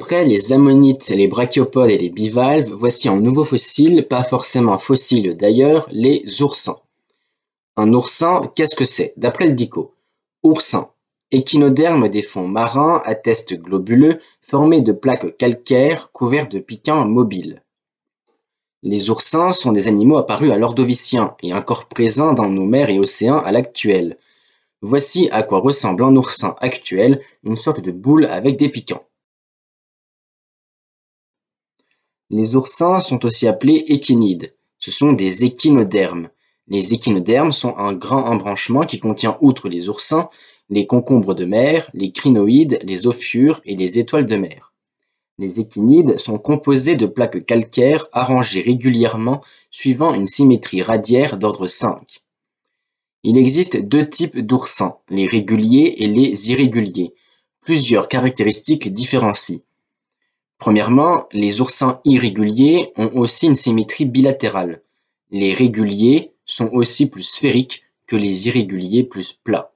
Après les ammonites, les brachiopodes et les bivalves, voici un nouveau fossile, pas forcément fossile d'ailleurs, les oursins. Un oursin, qu'est-ce que c'est? D'après le dico, oursin, échinoderme des fonds marins à test globuleux formé de plaques calcaires couverts de piquants mobiles. Les oursins sont des animaux apparus à l'Ordovicien et encore présents dans nos mers et océans à l'actuel. Voici à quoi ressemble un oursin actuel, une sorte de boule avec des piquants. Les oursins sont aussi appelés échinides. Ce sont des échinodermes. Les échinodermes sont un grand embranchement qui contient, outre les oursins, les concombres de mer, les crinoïdes, les ophiures et les étoiles de mer. Les échinides sont composés de plaques calcaires arrangées régulièrement suivant une symétrie radiaire d'ordre 5. Il existe deux types d'oursins, les réguliers et les irréguliers. Plusieurs caractéristiques différencient. Premièrement, les oursins irréguliers ont aussi une symétrie bilatérale. Les réguliers sont aussi plus sphériques que les irréguliers plus plats.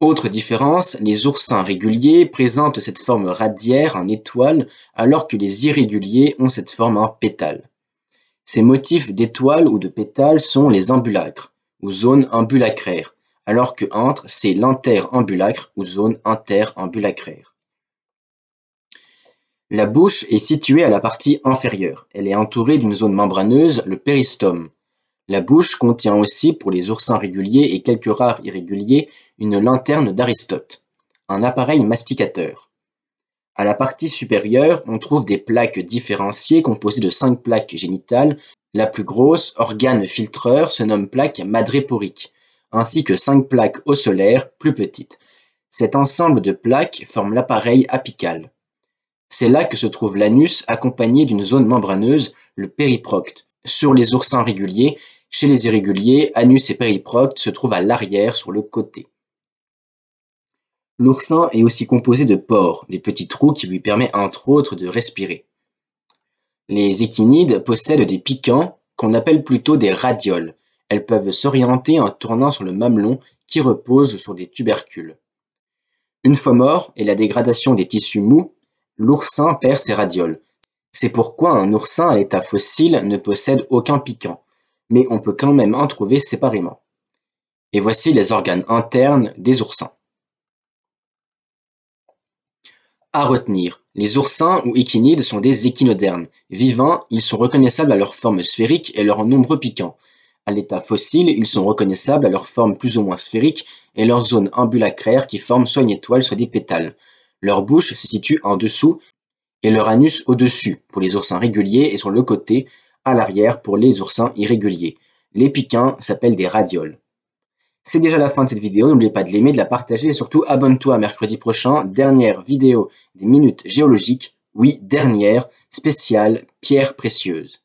Autre différence, les oursins réguliers présentent cette forme radiaire en étoile alors que les irréguliers ont cette forme en pétale. Ces motifs d'étoiles ou de pétales sont les ambulacres ou zones ambulacraires, alors que entre, c'est l'anterambulacre ou zone interambulacraire. La bouche est située à la partie inférieure. Elle est entourée d'une zone membraneuse, le péristome. La bouche contient aussi, pour les oursins réguliers et quelques rares irréguliers, une lanterne d'Aristote, un appareil masticateur. À la partie supérieure, on trouve des plaques différenciées composées de 5 plaques génitales. La plus grosse, organe filtreur, se nomme plaque madréporique, ainsi que 5 plaques osselaires plus petites. Cet ensemble de plaques forme l'appareil apical. C'est là que se trouve l'anus accompagné d'une zone membraneuse, le périprocte. Sur les oursins réguliers, chez les irréguliers, anus et périprocte se trouvent à l'arrière sur le côté. L'oursin est aussi composé de pores, des petits trous qui lui permettent entre autres de respirer. Les échinides possèdent des piquants qu'on appelle plutôt des radioles. Elles peuvent s'orienter en tournant sur le mamelon qui repose sur des tubercules. Une fois mort et la dégradation des tissus mous, l'oursin perd ses radioles. C'est pourquoi un oursin à l'état fossile ne possède aucun piquant, mais on peut quand même en trouver séparément. Et voici les organes internes des oursins. À retenir, les oursins ou échinides sont des échinodermes. Vivants, ils sont reconnaissables à leur forme sphérique et leurs nombreux piquants. À l'état fossile, ils sont reconnaissables à leur forme plus ou moins sphérique et leur zone ambulacraire qui forme soit une étoile soit des pétales. Leur bouche se situe en dessous et leur anus au-dessus pour les oursins réguliers et sur le côté, à l'arrière pour les oursins irréguliers. Les piquants s'appellent des radioles. C'est déjà la fin de cette vidéo, n'oubliez pas de l'aimer, de la partager et surtout abonne-toi à mercredi prochain, dernière vidéo des minutes géologiques, oui dernière, spéciale pierres précieuses.